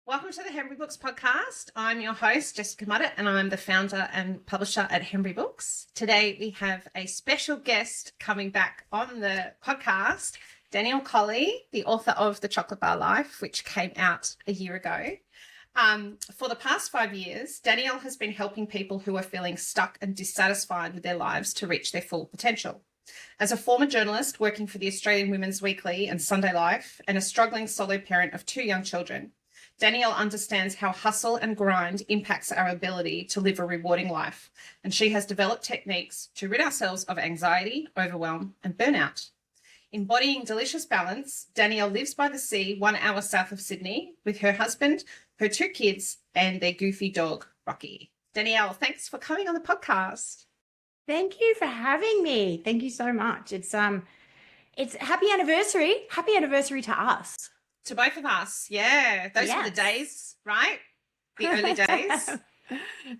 Welcome to the Hembury Books Podcast. I'm your host, Jessica Muddett, and I'm the founder and publisher at Hembury Books. Today, we have a special guest coming back on the podcast, Danielle Colley, the author of The Chocolate Bar Life, which came out a year ago. For the past 5 years, Danielle has been helping people who are feeling stuck and dissatisfied with their lives to reach their full potential. As a former journalist working for the Australian Women's Weekly and Sunday Life, and a struggling solo parent of 2 young children, Danielle understands how hustle and grind impacts our ability to live a rewarding life, and she has developed techniques to rid ourselves of anxiety, overwhelm, and burnout. Embodying delicious balance, Danielle lives by the sea 1 hour south of Sydney with her husband, her 2 kids, and their goofy dog, Rocky. Danielle, thanks for coming on the podcast. Thank you for having me. Thank you so much. It's happy anniversary. Happy anniversary to us. To both of us, yeah. Those were the days, right? The early days.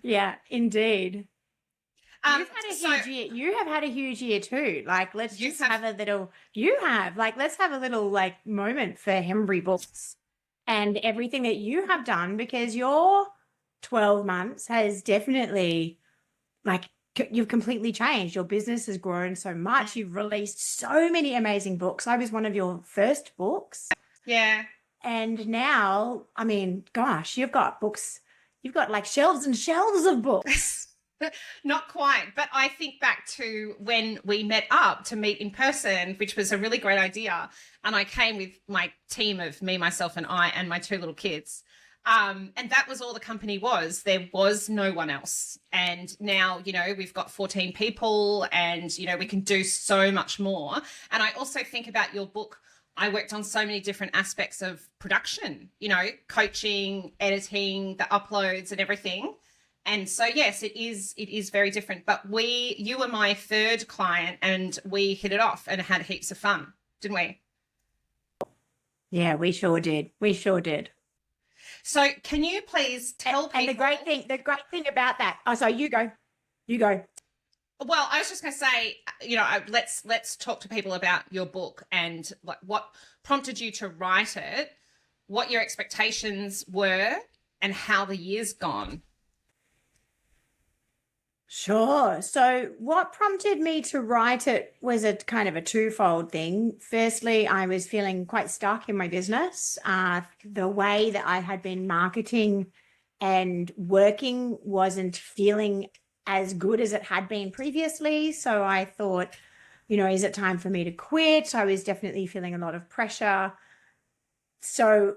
Yeah, indeed. You've had a huge year. You have had a huge year too. Like, let's have a little moment for Hembury Books and everything that you have done, because your 12 months has definitely, you've completely changed. Your business has grown so much. You've released so many amazing books. I was one of your first books. Yeah. And now, I mean, gosh, you've got books. You've got like shelves and shelves of books. Not quite. But I think back to when we met up to meet in person, which was a really great idea. And I came with my team of me, myself, and I, and my 2 little kids. And that was all the company was. There was no one else. And now, we've got 14 people and, we can do so much more. And I also think about your book. I worked on so many different aspects of production, coaching, editing, the uploads and everything. And so, yes, it is very different. But you were my 3rd client and we hit it off and had heaps of fun, didn't we? Yeah, we sure did. So can you please tell people? And the great thing about that. Oh, sorry, you go. Well, I was just going to say, let's talk to people about your book and what prompted you to write it, what your expectations were, and how the year's gone. Sure. So what prompted me to write it was a kind of a twofold thing. Firstly, I was feeling quite stuck in my business. The way that I had been marketing and working wasn't feeling as good as it had been previously. So I thought, is it time for me to quit? I was definitely feeling a lot of pressure. So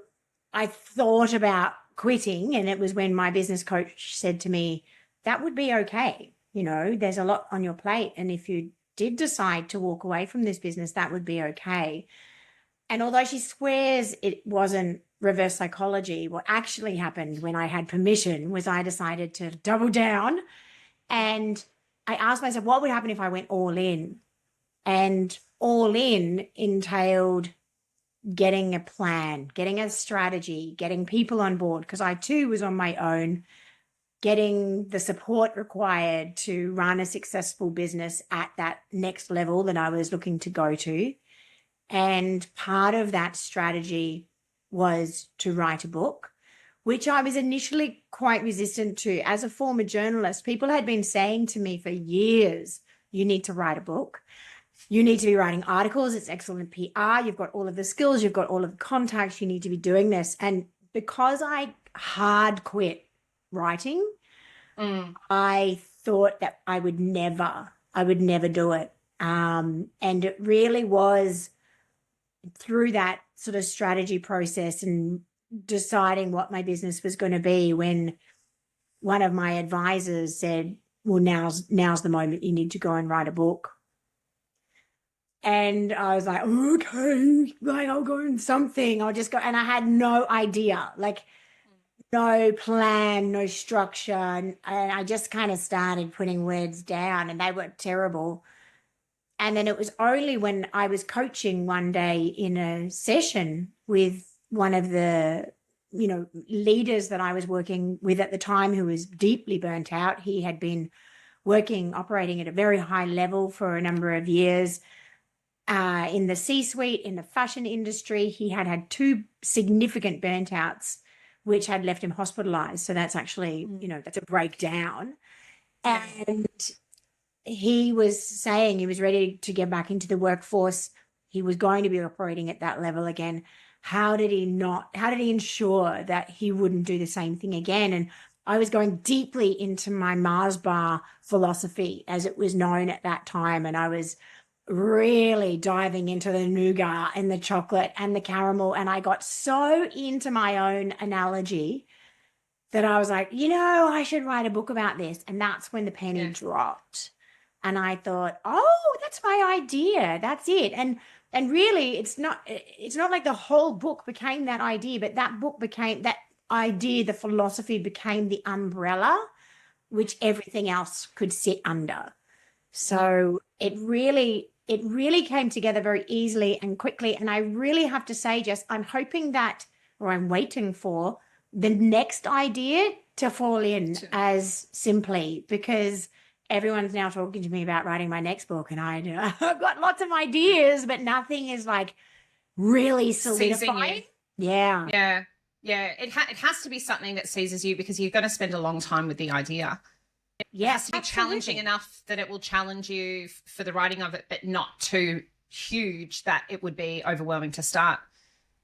I thought about quitting, and it was when my business coach said to me, that would be okay. There's a lot on your plate. And if you did decide to walk away from this business, that would be okay. And although she swears it wasn't reverse psychology, what actually happened when I had permission was I decided to double down. And I asked myself, what would happen if I went all in? And all in entailed getting a plan, getting a strategy, getting people on board, because I too was on my own, getting the support required to run a successful business at that next level that I was looking to go to. And part of that strategy was to write a book, which I was initially quite resistant to. As a former journalist, people had been saying to me for years, you need to write a book. You need to be writing articles. It's excellent PR. You've got all of the skills. You've got all of the contacts. You need to be doing this. And because I hard quit writing, I thought that I would never do it. And it really was through that sort of strategy process and deciding what my business was going to be when one of my advisors said, well, now's the moment you need to go and write a book. And I was like, okay, I'll go in something. I'll just go. And I had no idea, no plan, no structure. And I just kind of started putting words down and they were terrible. And then it was only when I was coaching one day in a session with one of the, leaders that I was working with at the time, who was deeply burnt out. He had been operating at a very high level for a number of years in the C-suite, in the fashion industry. He had 2 significant burnt outs which had left him hospitalized. So that's actually, that's a breakdown. And he was saying he was ready to get back into the workforce. He was going to be operating at that level again. How did he ensure that he wouldn't do the same thing again? And I was going deeply into my Mars bar philosophy, as it was known at that time. And I was really diving into the nougat and the chocolate and the caramel. And I got so into my own analogy that I was like, I should write a book about this. And that's when the penny dropped. And I thought, oh, that's my idea. That's it. And really, it's not like the whole book became that idea, but that book became that idea, the philosophy became the umbrella which everything else could sit under. So it really came together very easily and quickly. And I really have to say, Jess, I'm waiting for the next idea to fall in as simply, because everyone's now talking to me about writing my next book, and I've got lots of ideas, but nothing is like really solidified. Yeah. It has to be something that seizes you, because you're going to spend a long time with the idea. It has to be challenging enough that it will challenge you for the writing of it, but not too huge that it would be overwhelming to start.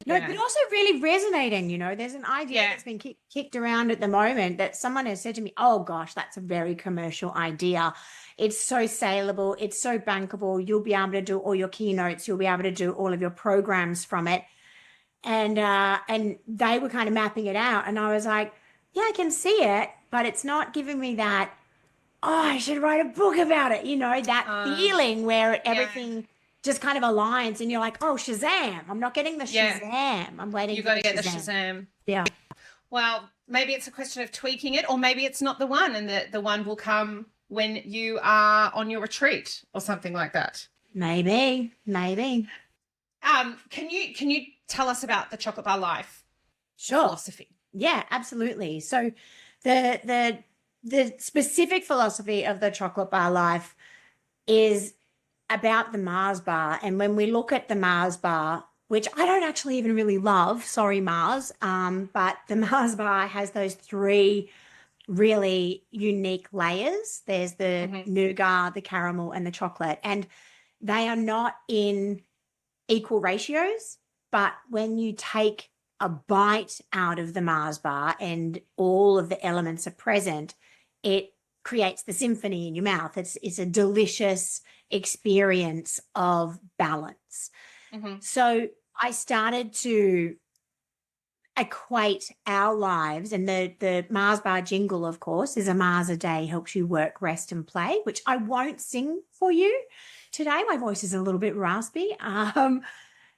No, but also really resonating, there's an idea that's been kicked around at the moment that someone has said to me, oh gosh, that's a very commercial idea. It's so saleable. It's so bankable. You'll be able to do all your keynotes. You'll be able to do all of your programs from it. And they were kind of mapping it out. And I was like, yeah, I can see it, but it's not giving me that, oh, I should write a book about it. That feeling where everything just kind of aligns and you're like, oh, Shazam. I'm not getting the Shazam. I'm waiting for the Shazam. You got to get the Shazam. Yeah. Well, maybe it's a question of tweaking it, or maybe it's not the one, and the one will come when you are on your retreat or something like that. Maybe. Can you tell us about the Chocolate Bar Life philosophy? Yeah, absolutely. So the specific philosophy of the Chocolate Bar Life is about the Mars bar. And when we look at the Mars bar, which I don't actually even really love, sorry, Mars, but the Mars bar has those 3 really unique layers. There's the nougat, the caramel, and the chocolate. And they are not in equal ratios, but when you take a bite out of the Mars bar and all of the elements are present, it creates the symphony in your mouth. It's a delicious experience of balance. So I started to equate our lives, and the Mars bar jingle, of course, is a Mars a day helps you work, rest, and play, which I won't sing for you today. My voice is a little bit raspy.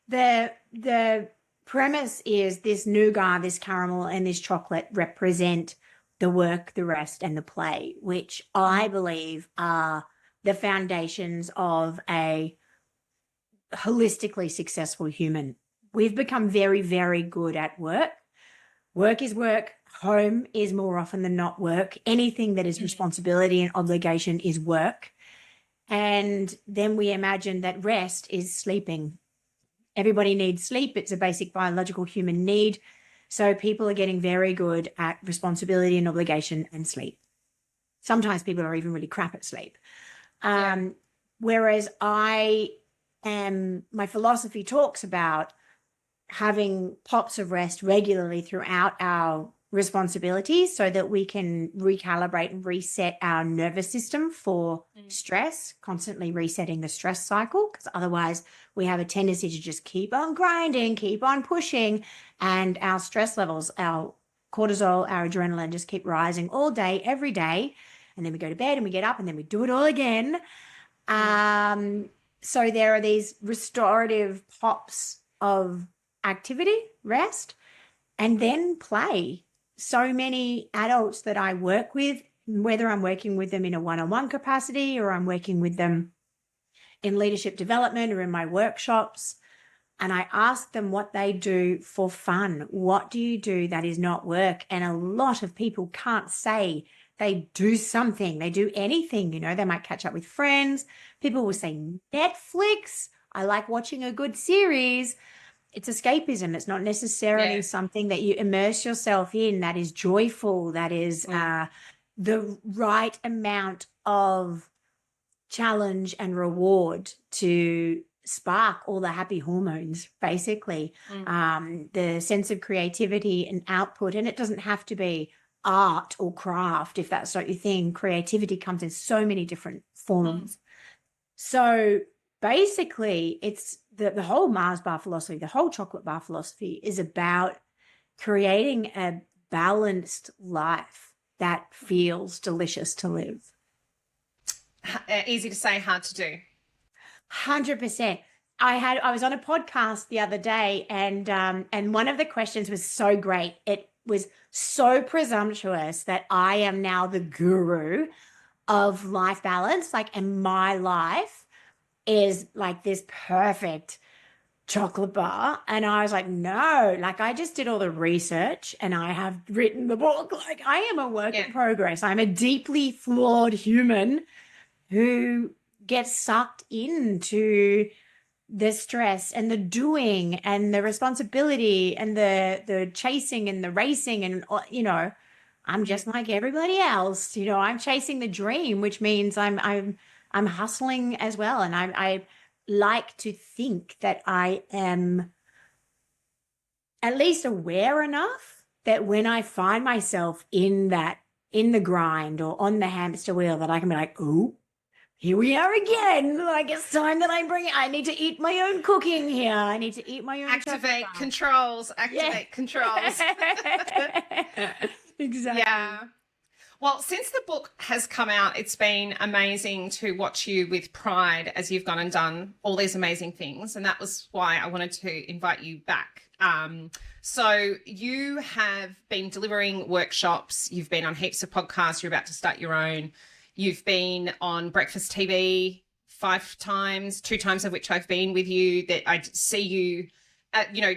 The premise is this nougat, this caramel, and this chocolate represent the work, the rest, and the play, which I believe are the foundations of a holistically successful human. We've become very, very good at work. Work is work. Home is more often than not work. Anything that is responsibility and obligation is work. And then we imagine that rest is sleeping. Everybody needs sleep. It's a basic biological human need. So people are getting very good at responsibility and obligation and sleep. Sometimes people are even really crap at sleep. Whereas my philosophy talks about having pops of rest regularly throughout our responsibilities so that we can recalibrate and reset our nervous system for stress, constantly resetting the stress cycle, because otherwise we have a tendency to just keep on grinding, keep on pushing, and our stress levels, our cortisol, our adrenaline just keep rising all day, every day. And then we go to bed and we get up and then we do it all again. So there are these restorative pops of activity, rest, and then play. So many adults that I work with, whether I'm working with them in a one-on-one capacity or I'm working with them in leadership development or in my workshops, and I ask them what they do for fun. What do you do that is not work? And a lot of people can't say they do something. They do anything, they might catch up with friends. People will say Netflix. I like watching a good series. it's escapism. It's not necessarily something that you immerse yourself in that is joyful, that is the right amount of challenge and reward to spark all the happy hormones, basically. The sense of creativity and output. And it doesn't have to be art or craft, if that's not your thing. Creativity comes in so many different forms. So basically, it's the whole Mars bar philosophy, the whole chocolate bar philosophy is about creating a balanced life that feels delicious to live. Easy to say, hard to do. 100%. I was on a podcast the other day, and one of the questions was so great. It was so presumptuous that I am now the guru of life balance, like, and my life is like this perfect chocolate bar. And I was like, no, like, I just did all the research and I have written the book. Like, I am a work in progress. I'm a deeply flawed human who gets sucked into the stress and the doing and the responsibility and the chasing and the racing. And, you know, I'm just like everybody else. You know, I'm chasing the dream, which means I'm hustling as well. And I like to think that I am at least aware enough that when I find myself in the grind or on the hamster wheel, that I can be like, oh, here we are again. Like, it's time that I need to eat my own cooking here. I need to eat my own activate controls. Exactly. Yeah. Well, since the book has come out, it's been amazing to watch you with pride as you've gone and done all these amazing things. And that was why I wanted to invite you back. So you have been delivering workshops. You've been on heaps of podcasts. You're about to start your own. You've been on Breakfast TV 5 times, 2 times of which I've been with you. That I see you,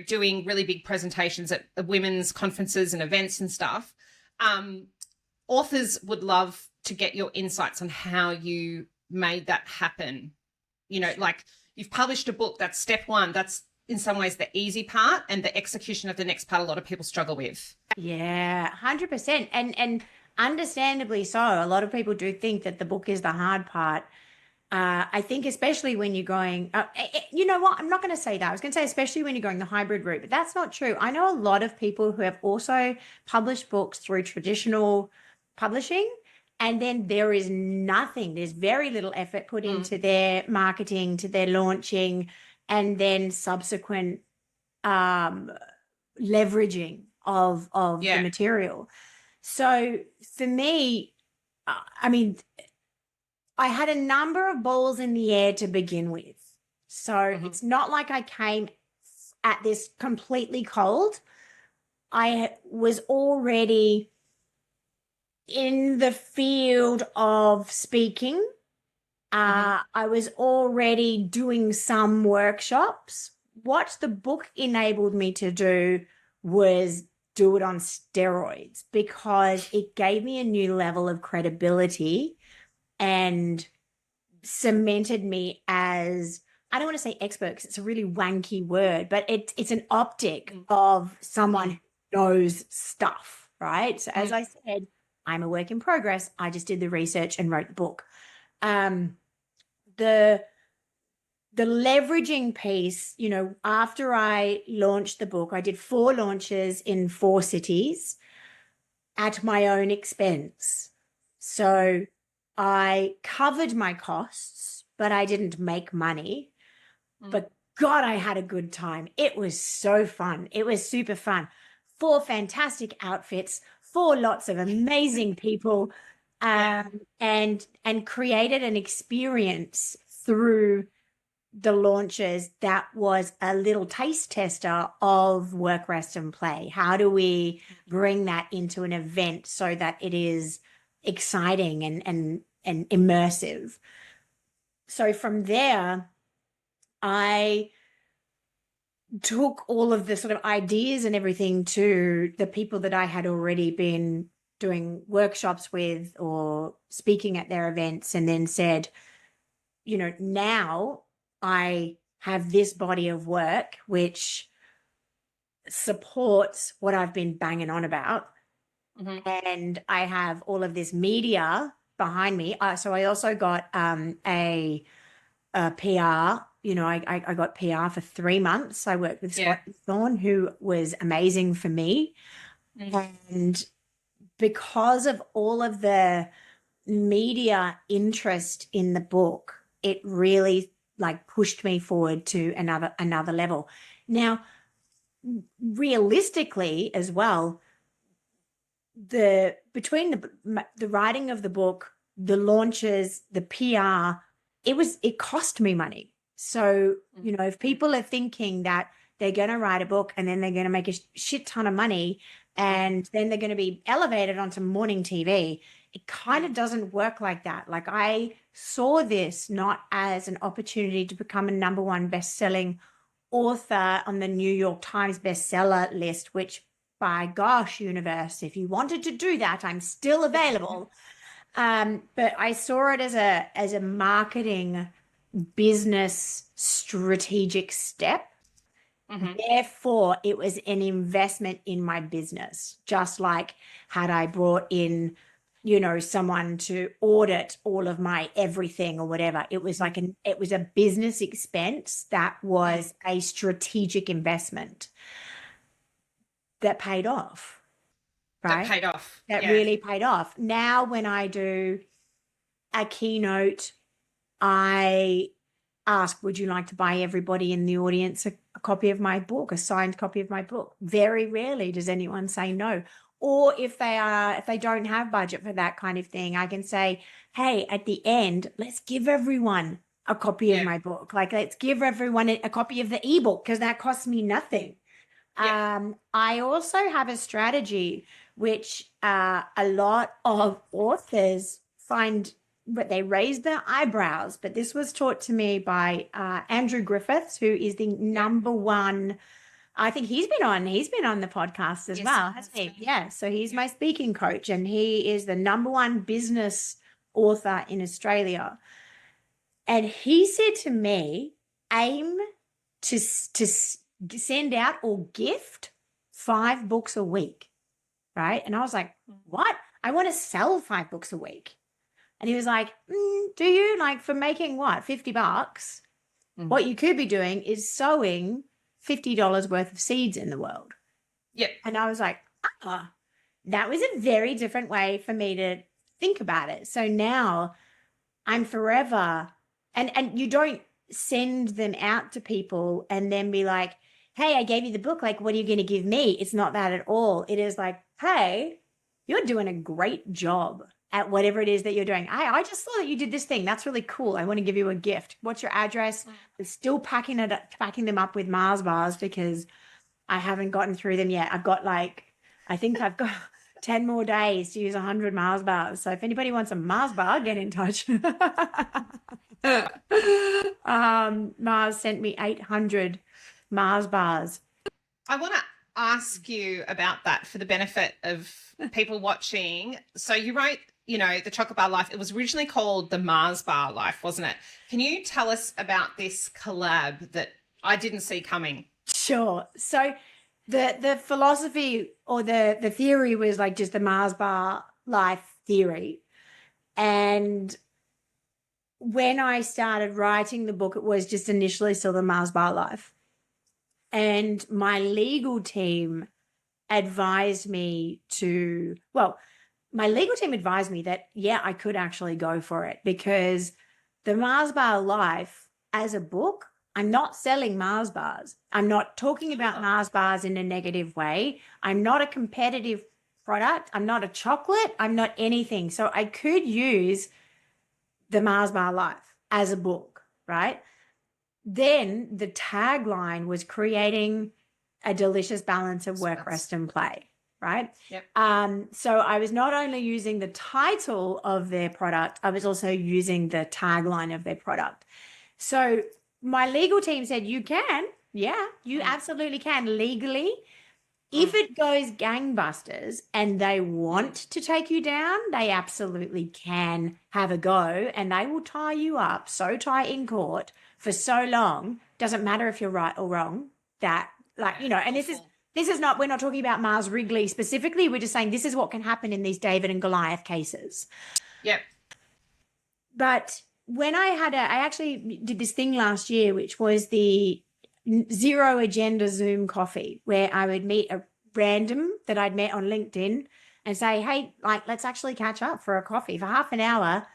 doing really big presentations at women's conferences and events and stuff. Authors would love to get your insights on how you made that happen. You know, like, you've published a book. That's step 1. That's in some ways the easy part, and the execution of the next part a lot of people struggle with. Yeah, 100%. And understandably so. A lot of people do think that the book is the hard part. I think especially when you're going, you know what, I'm not going to say that. I was going to say especially when you're going the hybrid route, but that's not true. I know a lot of people who have also published books through traditional publishing, and then there's very little effort put into their marketing, to their launching, and then subsequent leveraging of the material. So for me, I mean, I had a number of balls in the air to begin with. So it's not like I came at this completely cold. I was already in the field of speaking. I was already doing some workshops. What the book enabled me to do was do it on steroids, because it gave me a new level of credibility and cemented me as, I don't want to say expert because it's a really wanky word, but it's an optic of someone who knows stuff, right? So as I said, I'm a work in progress. I just did the research and wrote the book. The leveraging piece, you know, after I launched the book, I did 4 launches in 4 cities at my own expense. So I covered my costs, but I didn't make money. But God, I had a good time. It was so fun. It was super fun. 4 fantastic outfits, 4 lots of amazing people, and created an experience through the launches that was a little taste tester of work, rest, and play. How do we bring that into an event so that it is exciting and immersive? So from there, I took all of the sort of ideas and everything to the people that I had already been doing workshops with or speaking at their events, and then said, you know, now I have this body of work, which supports what I've been banging on about. Mm-hmm. And I have all of this media behind me. So I also got a PR. You know, I got PR for 3 months. I worked with Yeah. Scott Thorne, who was amazing for me. Mm-hmm. And because of all of the media interest in the book, it really like pushed me forward to another level. Now, realistically as well, between the writing of the book, the launches, the PR, it cost me money. So, you know, if people are thinking that they're going to write a book and then they're going to make a shit ton of money and then they're going to be elevated onto morning TV, it kind of doesn't work like that. Like I saw this not as an opportunity to become a number one best-selling author on the New York Times bestseller list, which by gosh, universe, if you wanted to do that, I'm still available. But I saw it as a marketing business strategic step. Mm-hmm. Therefore, it was an investment in my business, just like had I brought in, you know, someone to audit all of my everything or whatever. It was like it was a business expense that was a strategic investment that paid off, That right? paid off. That Yeah. really paid off. Now, when I do a keynote, I ask, would you like to buy everybody in the audience a copy of my book, a signed copy of my book? Very rarely does anyone say no. Or if they don't have budget for that kind of thing, I can say, hey, at the end, let's give everyone a copy of my book. Like, let's give everyone a copy of the ebook because that costs me nothing. I also have a strategy which a lot of authors find, but they raise their eyebrows. But this was taught to me by Andrew Griffiths, who is the number one. I think he's been on the podcast as well, hasn't he? Yeah. So he's my speaking coach, and he is the number one business author in Australia. And he said to me, aim to send out or gift 5 books a week, right? And I was like, what? I want to sell 5 books a week. And he was like, do you? Like, for making what, $50? What you could be doing is sowing $50 worth of seeds in the world. Yep. And I was like, that was a very different way for me to think about it. So now I'm forever, and you don't send them out to people and then be like, hey, I gave you the book. Like, what are you going to give me? It's not that at all. It is like, hey, you're doing a great job at whatever it is that you're doing. I just saw that you did this thing. That's really cool. I want to give you a gift. What's your address? I'm still packing them up with Mars bars because I haven't gotten through them yet. I think I've got 10 more days to use 100 Mars bars. So if anybody wants a Mars bar, get in touch. Mars sent me 800 Mars bars. I want to ask you about that for the benefit of people watching. So you wrote, you know, the Chocolate Bar Life. It was originally called the Mars Bar Life, wasn't it? Can you tell us about this collab that I didn't see coming? Sure. So the philosophy or the theory was like just the Mars Bar Life theory. And when I started writing the book, it was just initially still the Mars Bar Life. And my legal team advised me that, yeah, I could actually go for it because the Mars Bar Life as a book, I'm not selling Mars bars. I'm not talking about Mars bars in a negative way. I'm not a competitive product. I'm not a chocolate. I'm not anything. So I could use the Mars Bar Life as a book, right? Then the tagline was creating a delicious balance of work, rest, and play, right? Yep. So I was not only using the title of their product, I was also using the tagline of their product. So my legal team said, you can. Yeah, you absolutely can legally. If it goes gangbusters and they want to take you down, they absolutely can have a go and they will tie you up so tight in court for so long. Doesn't matter if you're right or wrong, that, like, you know, and this is this is not, we're not talking about Mars Wrigley specifically. We're just saying this is what can happen in these David and Goliath cases. Yep. But when I actually did this thing last year, which was the zero agenda Zoom coffee, where I would meet a random that I'd met on LinkedIn and say, hey, like, let's actually catch up for a coffee for half an hour,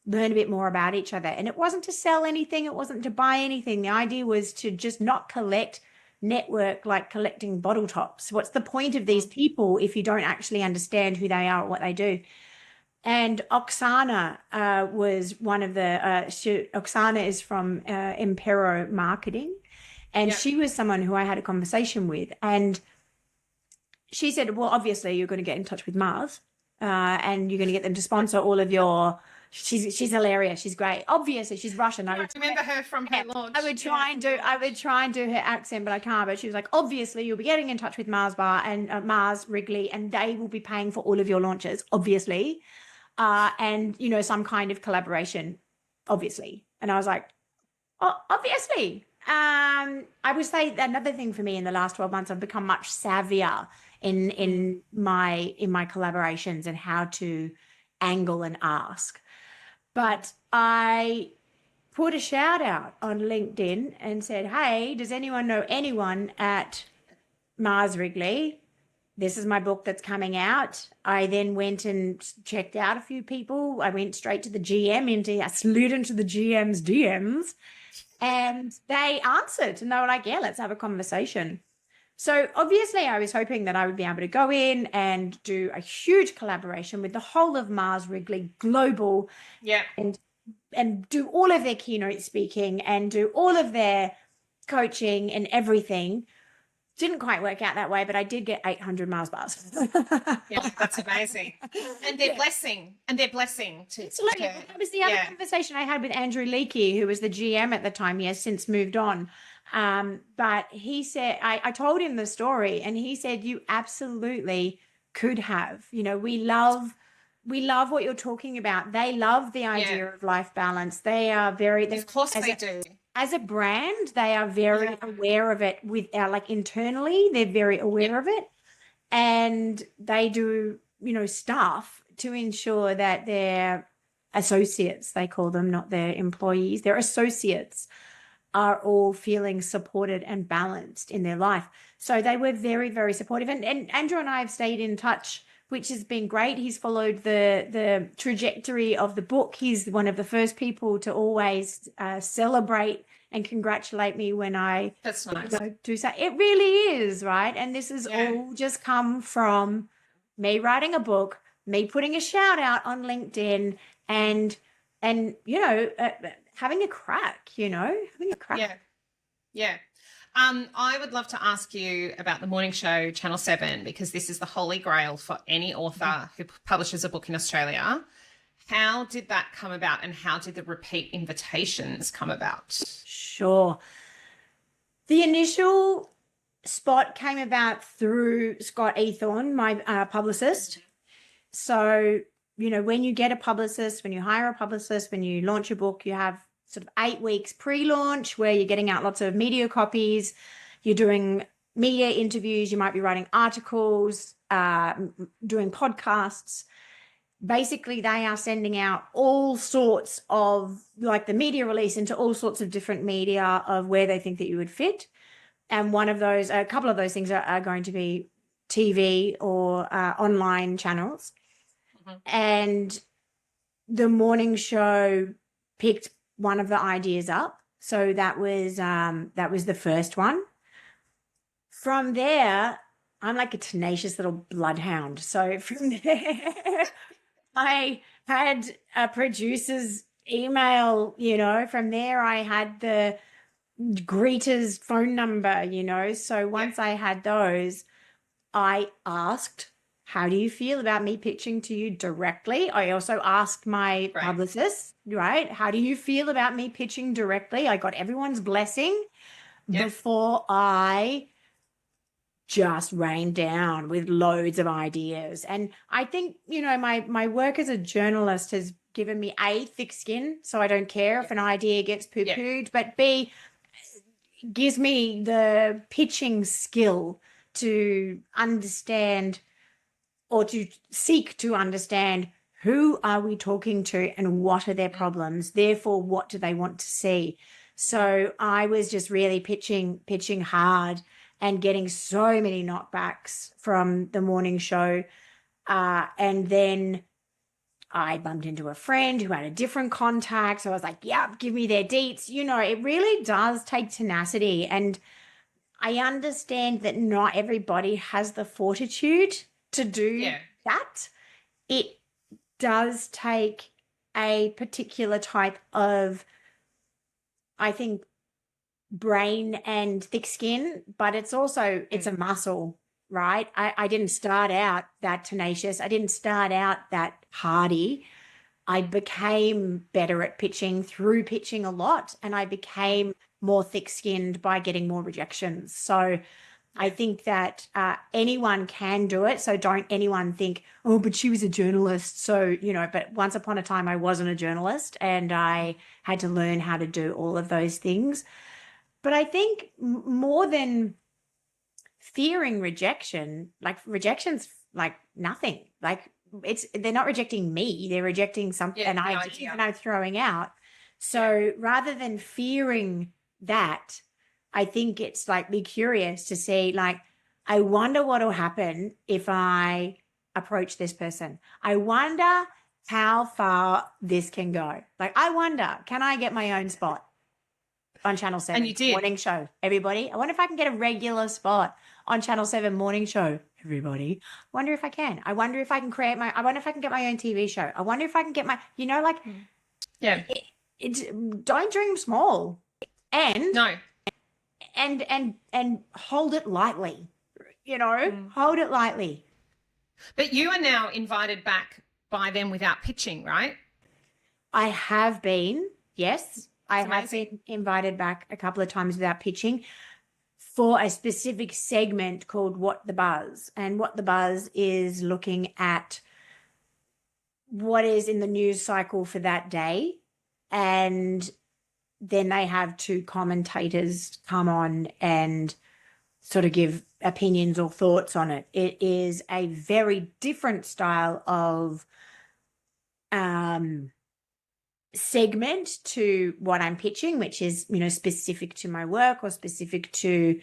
learn a bit more about each other. And it wasn't to sell anything. It wasn't to buy anything. The idea was to just not network like collecting bottle tops. What's the point of these people if you don't actually understand who they are or what they do? And Oksana was one of the, Oksana is from Impero Marketing. And she was someone who I had a conversation with. And she said, well, obviously you're going to get in touch with Mars and you're going to get them to sponsor all of your, she's hilarious. She's great. Obviously she's Russian. I remember her from her launch. I would try and do her accent, but I can't. But she was like, obviously you'll be getting in touch with Mars Bar and Mars Wrigley, and they will be paying for all of your launches, obviously. And, you know, some kind of collaboration, obviously. And I was like, oh, obviously. I would say another thing for me in the last 12 months, I've become much savvier in my collaborations and how to angle and ask. But I put a shout out on LinkedIn and said, hey, does anyone know anyone at Mars Wrigley? This is my book that's coming out. I then went and checked out a few people. I went straight to the GM, I slid into the GM's DMs, and they answered. And they were like, yeah, let's have a conversation. So obviously I was hoping that I would be able to go in and do a huge collaboration with the whole of Mars Wrigley Global. Yeah. And do all of their keynote speaking and do all of their coaching and everything. Didn't quite work out that way, but I did get 800 Mars bars. Yeah, that's amazing. And their blessing. Absolutely. That was the other conversation I had with Andrew Leakey, who was the GM at the time. He has since moved on. But he said, I told him the story, and he said, you absolutely could have. You know, we love what you're talking about. They love the idea of life balance. They are very, of course they do. As a brand, they are very aware of it with like internally, they're very aware of it. And they do, you know, stuff to ensure that their associates, they call them, not their employees, their associates are all feeling supported and balanced in their life. So they were very, very supportive. And Andrew and I have stayed in touch, which has been great. He's followed the trajectory of the book. He's one of the first people to always celebrate and congratulate me when I That's nice. do so. It really is, right? And this has all just come from me writing a book, me putting a shout out on LinkedIn, and you know, having a crack. Yeah. I would love to ask you about the morning show, Channel 7, because this is the holy grail for any author who publishes a book in Australia. How did that come about, and how did the repeat invitations come about? Sure. The initial spot came about through Scott Ethorn, my publicist. So, you know, when you get a publicist, when you hire a publicist, when you launch a book, you have sort of 8 weeks pre-launch where you're getting out lots of media copies, you're doing media interviews, you might be writing articles, doing podcasts. Basically, they are sending out all sorts of, like, the media release into all sorts of different media of where they think that you would fit. And one of those, a couple of those things are going to be TV or online channels. Mm-hmm. And the morning show picked one of the ideas up. So that was the first one. From there, I'm like a tenacious little bloodhound. So from there, I had a producer's email, you know. From there, I had the greeter's phone number, you know. So once I had those, I asked, how do you feel about me pitching to you directly? I also asked my publicist, right? How do you feel about me pitching directly? I got everyone's blessing before I just rained down with loads of ideas. And I think, you know, my work as a journalist has given me A, thick skin, so I don't care if an idea gets poo-pooed, but B, gives me the pitching skill to understand or to seek to understand who are we talking to and what are their problems, therefore what do they want to see. So I was just really pitching hard and getting so many knockbacks from the morning show. And then I bumped into a friend who had a different contact. So I was like, yeah, give me their deets. You know, it really does take tenacity. And I understand that not everybody has the fortitude to do that. It does take a particular type of, I think, brain and thick skin, but it's also, it's a muscle, right? I didn't start out that tenacious. I didn't start out that hardy. I became better at pitching through pitching a lot, and I became more thick-skinned by getting more rejections. So I think that anyone can do it. So don't anyone think, oh, but she was a journalist. So, you know, but once upon a time I wasn't a journalist and I had to learn how to do all of those things. But I think more than fearing rejection, like rejection's like nothing. Like they're not rejecting me, they're rejecting something and I'm throwing out. So rather than fearing that, I think it's like, be curious to see, like, I wonder what will happen if I approach this person. I wonder how far this can go. Like, I wonder, can I get my own spot on Channel 7? And you did. Morning show, everybody. I wonder if I can get a regular spot on Channel 7 morning show, everybody. I wonder if I can. I wonder if I can I wonder if I can get my own TV show. I wonder if I can get my, you know, like, don't dream small. And no. And hold it lightly, you know, hold it lightly. But you are now invited back by them without pitching, right? I have been, yes. I have been invited back a couple of times without pitching for a specific segment called What the Buzz. And What the Buzz is looking at what is in the news cycle for that day. And then they have two commentators come on and sort of give opinions or thoughts on it. It is a very different style of segment to what I'm pitching, which is, you know, specific to my work or specific to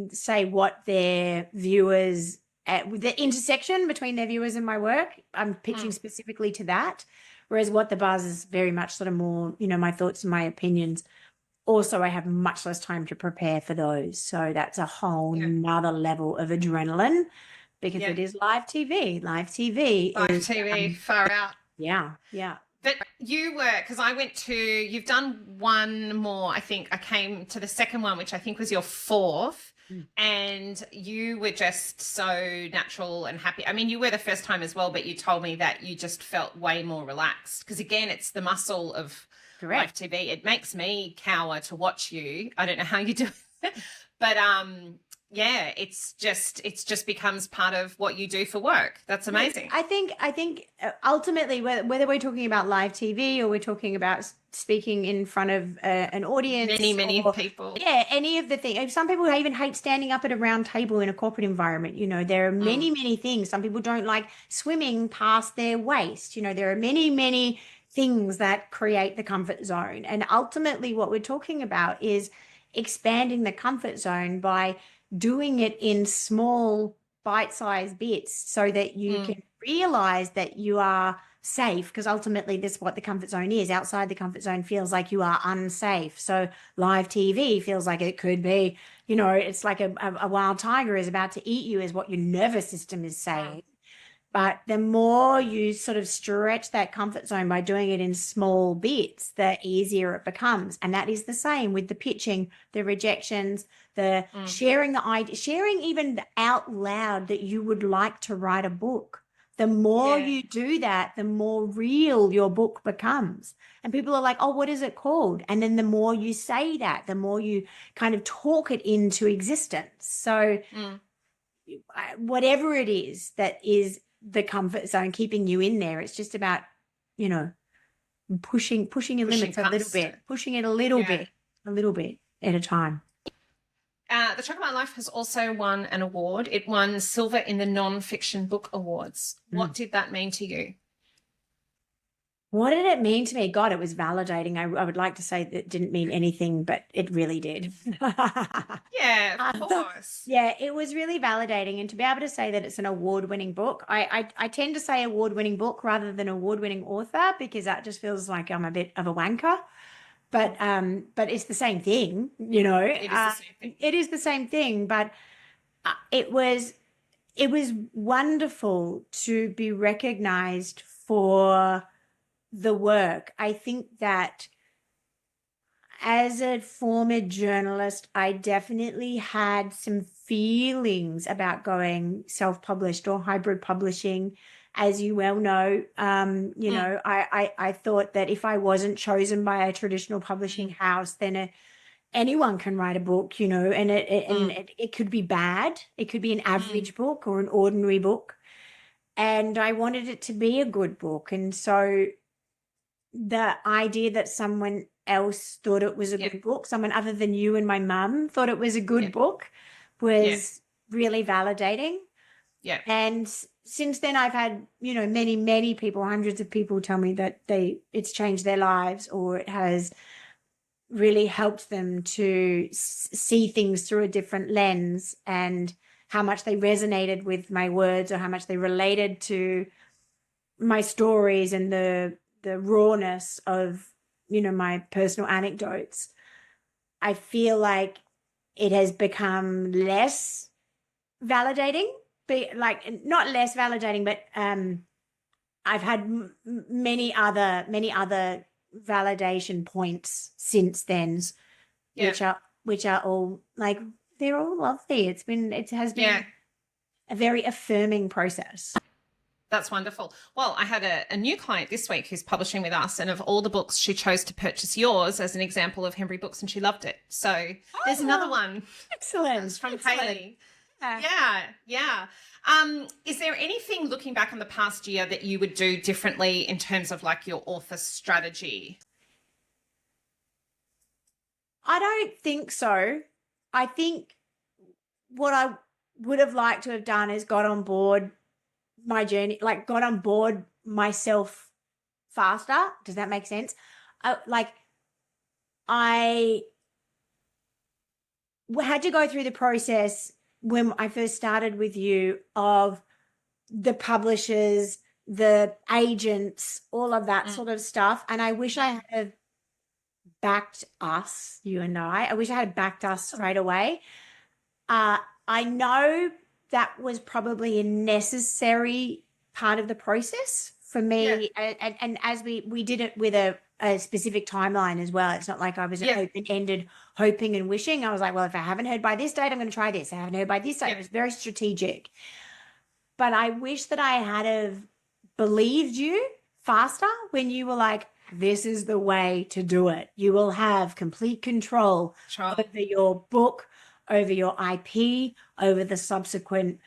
say what their viewers, the intersection between their viewers and my work. I'm pitching specifically to that. Whereas What the Buzz is very much sort of more, you know, my thoughts and my opinions. Also, I have much less time to prepare for those. So that's a whole nother level of adrenaline because it is live TV. Live TV. Far out. Yeah. But you were, because I went to, you've done one more, I think. I came to the second one, which I think was your fourth. And you were just so natural and happy. I mean, you were the first time as well, but you told me that you just felt way more relaxed because, again, it's the muscle of live TV. It makes me cower to watch you. I don't know how you do it, but it's just becomes part of what you do for work. That's amazing. I think ultimately, whether we're talking about live TV or we're talking about speaking in front of an audience, many people, any of the things. Some people even hate standing up at a round table in a corporate environment. You know, there are many things. Some people don't like swimming past their waist. You know, there are many things that create the comfort zone. And ultimately, what we're talking about is expanding the comfort zone by doing it in small bite-sized bits so that you can realize that you are safe, because ultimately this is what the comfort zone is. Outside the comfort zone feels like you are unsafe. So live TV feels like it could be, you know, it's like a wild tiger is about to eat you is what your nervous system is saying. But the more you sort of stretch that comfort zone by doing it in small bits, the easier it becomes. And that is the same with the pitching, the rejections, the sharing the idea, sharing even out loud that you would like to write a book. The more you do that, the more real your book becomes. And people are like, oh, what is it called? And then the more you say that, the more you kind of talk it into existence. So whatever it is that is the comfort zone, keeping you in there, it's just about, you know, pushing your limits a little bit, pushing it a little bit at a time. The Chocolate My Life has also won an award. It won silver in the Non-Fiction Book Awards. What did that mean to you? What did it mean to me? God, it was validating. I would like to say that it didn't mean anything, but it really did. Yeah, of course. Yeah, it was really validating. And to be able to say that it's an award-winning book, I tend to say award-winning book rather than award-winning author because that just feels like I'm a bit of a wanker. But it's the same thing, you know. It is the same thing. It is the same thing, but it was wonderful to be recognized for the work. I think that as a former journalist, I definitely had some feelings about going self-published or hybrid publishing. As you well know, you know, I thought that if I wasn't chosen by a traditional publishing house, then anyone can write a book, you know, and it could be bad. It could be an average book or an ordinary book. And I wanted it to be a good book. And so the idea that someone else thought it was a good book, someone other than you and my mum thought it was a good book, was really validating. Yeah. And since then I've had, you know, many people, hundreds of people tell me that it's changed their lives or it has really helped them to see things through a different lens, and how much they resonated with my words or how much they related to my stories and the rawness of, you know, my personal anecdotes. I feel like it has become less validating, but like not less validating, but I've had many other validation points since then, which are all like, they're all lovely. It has been a very affirming process. That's wonderful. Well, I had a new client this week who's publishing with us, and of all the books, she chose to purchase yours as an example of Hembury Books, and she loved it. So there's another one. Excellent. From Hayley. Yeah. Is there anything looking back on the past year that you would do differently in terms of like your author strategy? I don't think so. I think what I would have liked to have done is got on board my journey, like got on board myself faster. Does that make sense? I had to go through the process when I first started with you of the publishers, the agents, all of that sort of stuff. And I wish I had backed us, you and I wish I had backed us straight away. I know that was probably a necessary part of the process for me. And as we did it with a specific timeline as well. It's not like I was open-ended hoping and wishing. I was like, well, if I haven't heard by this date, I'm going to try this. I haven't heard by this date. It was very strategic. But I wish that I had have believed you faster when you were like, this is the way to do it. You will have complete control over your book, over your IP, over the subsequent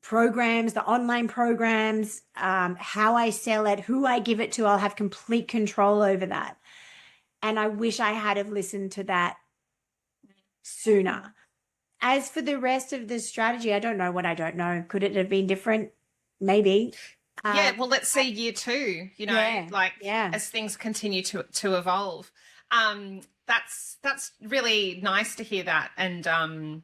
programs, the online programs, how I sell it, who I give it to. I'll have complete control over that. And I wish I had have listened to that sooner. As for the rest of the strategy, I don't know what I don't know. Could it have been different? Maybe. Well, let's see year 2, you know, as things continue to evolve. That's really nice to hear that. And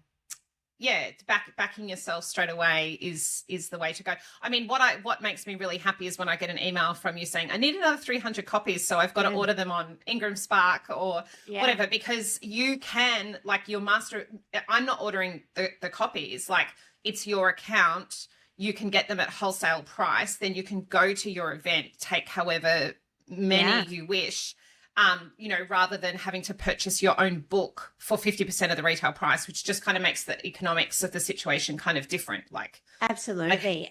backing yourself straight away is the way to go. I mean, what makes me really happy is when I get an email from you saying, I need another 300 copies, so I've got to order them on Ingram Spark or whatever, because you can, like, your master, I'm not ordering the copies, like, it's your account. You can get them at wholesale price. Then you can go to your event, take however many you wish. You know, rather than having to purchase your own book for 50% of the retail price, which just kind of makes the economics of the situation kind of different. Like, absolutely.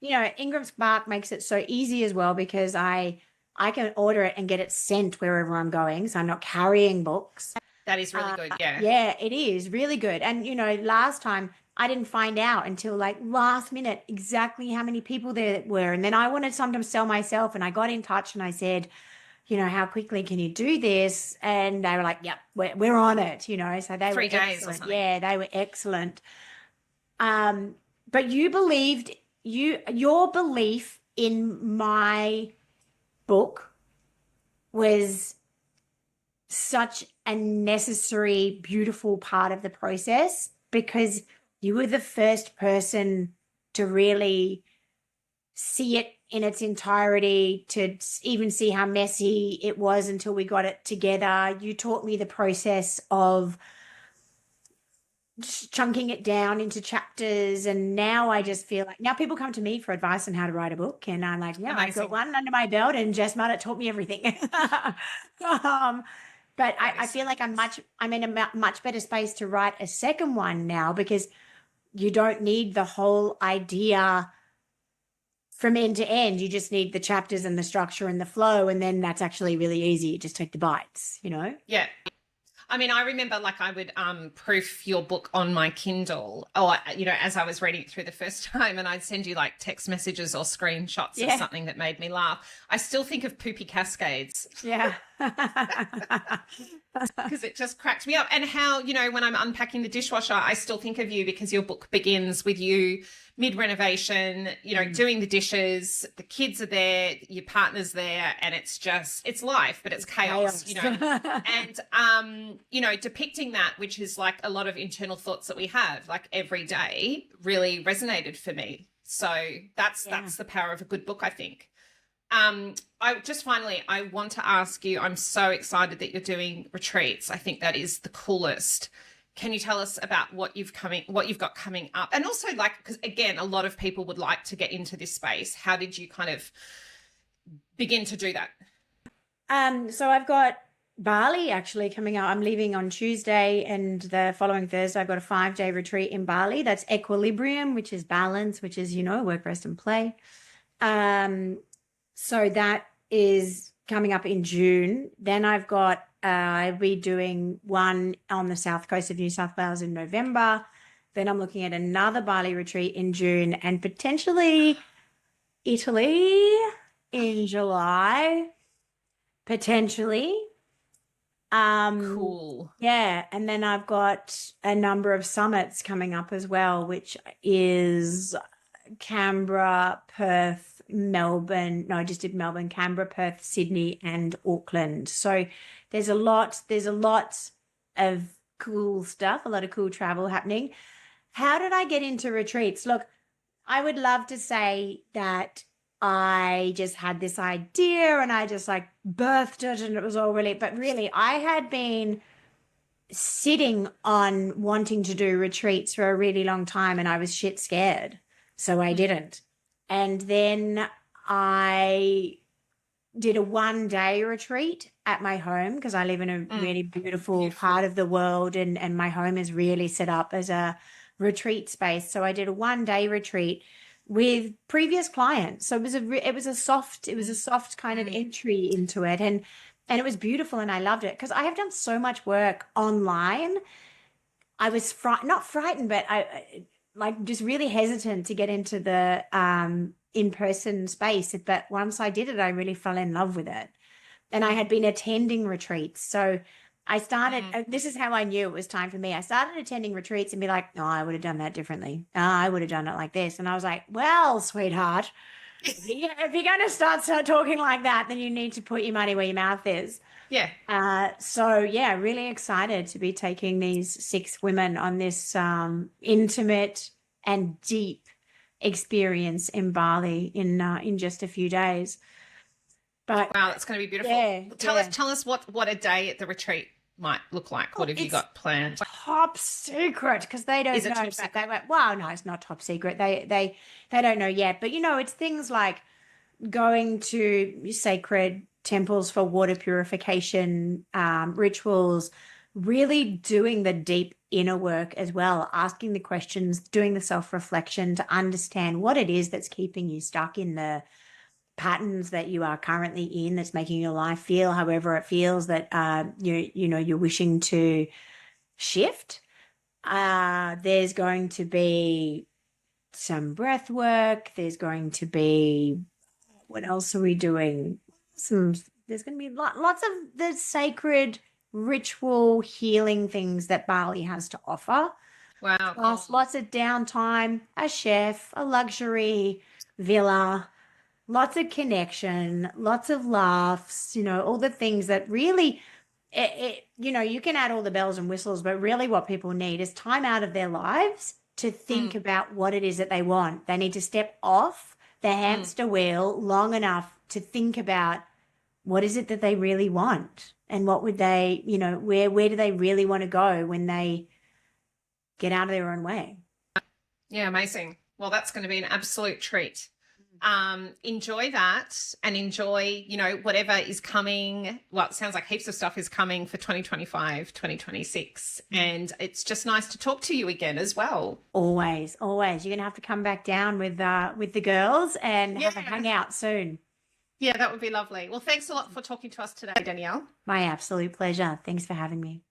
You know, Ingram Spark makes it so easy as well, because I can order it and get it sent wherever I'm going. So I'm not carrying books. That is really good. Yeah, it is really good. And, you know, last time I didn't find out until like last minute exactly how many people there were. And then I wanted to sometimes sell myself, and I got in touch and I said, how quickly can you do this? And they were like, yep, we're on it, so they 3 were days or excellent. something. Yeah, they were excellent. But you believed your belief in my book was such a necessary, beautiful part of the process, because you were the first person to really see it in its entirety, to even see how messy it was until we got it together. You taught me the process of chunking it down into chapters, and now I just feel like now people come to me for advice on how to write a book, and I'm like, yeah, I've got one under my belt, and Jess Muddett taught me everything. But I feel like I'm in a much better space to write a second one now, because you don't need the whole idea from end to end. You just need the chapters and the structure and the flow, and then that's actually really easy. You just take the bites, Yeah. I mean, I remember like I would proof your book on my Kindle, or, as I was reading it through the first time, and I'd send you like text messages or screenshots of something that made me laugh. I still think of Poopy Cascades. Yeah. Because it just cracked me up. And how, when I'm unpacking the dishwasher, I still think of you, because your book begins with you mid-renovation, doing the dishes, the kids are there, your partner's there, and it's life, but it's chaos. And, depicting that, which is like a lot of internal thoughts that we have like every day, really resonated for me. So that's the power of a good book, I think. I want to ask you, I'm so excited that you're doing retreats. I think that is the coolest. Can you tell us about what you've got coming up? And also, like, because again, a lot of people would like to get into this space. How did you kind of begin to do that? So I've got Bali actually coming up. I'm leaving on Tuesday, and the following Thursday I've got a 5-day retreat in Bali. That's equilibrium, which is balance, which is, work, rest, and play. So that is coming up in June. Then I've got I'll be doing one on the south coast of New South Wales in November. Then I'm looking at another Bali retreat in June, and potentially Italy in July, potentially. Cool. Yeah, and then I've got a number of summits coming up as well, which is Canberra, Perth, Melbourne. No, I just did Melbourne, Canberra, Perth, Sydney, and Auckland. So there's a lot of cool stuff, a lot of cool travel happening. How did I get into retreats? Look, I would love to say that I just had this idea and I just like birthed it and it was all really, but really I had been sitting on wanting to do retreats for a really long time, and I was shit scared. So I didn't. And then I did a 1-day retreat at my home, because I live in a really beautiful part of the world, and my home is really set up as a retreat space. So I did a 1-day retreat with previous clients. So it was a soft kind of entry into it, and it was beautiful, and I loved it, because I have done so much work online. I was not frightened, but I like just really hesitant to get into the in-person space. But once I did it, I really fell in love with it. And I had been attending retreats. So I started, this is how I knew it was time for me. I started attending retreats and be like, no, I would have done that differently. I would have done it like this. And I was like, well, sweetheart, if you're going to start talking like that, then you need to put your money where your mouth is. Yeah. So yeah, really excited to be taking these 6 women on this intimate and deep experience in Bali in just a few days. But wow, that's going to be beautiful. Yeah, tell us what a day at the retreat might look like. What have you got planned? Top secret, because they don't know. Top secret? They went, well, no, it's not top secret. They don't know yet. But it's things like going to sacred temples for water purification, rituals, really doing the deep inner work as well, asking the questions, doing the self-reflection to understand what it is that's keeping you stuck in the patterns that you are currently in, that's making your life feel however it feels, that you're wishing to shift. There's going to be some breath work. There's going to be, what else are we doing? Some There's going to be lots of the sacred ritual healing things that Bali has to offer. Wow. Plus, Cool. lots of downtime, a chef, a luxury villa, lots of connection, lots of laughs, all the things that really, you can add all the bells and whistles, but really what people need is time out of their lives to think about what it is that they want. They need to step off the hamster wheel long enough to think about what is it that they really want and what would they, where do they really want to go when they get out of their own way. Yeah, amazing. Well, that's going to be an absolute treat. Enjoy that and enjoy, whatever is coming. Well, it sounds like heaps of stuff is coming for 2025, 2026. And it's just nice to talk to you again as well. Always. You're going to have to come back down with the girls and have a hangout soon. Yeah, that would be lovely. Well, thanks a lot for talking to us today, Danielle. My absolute pleasure. Thanks for having me.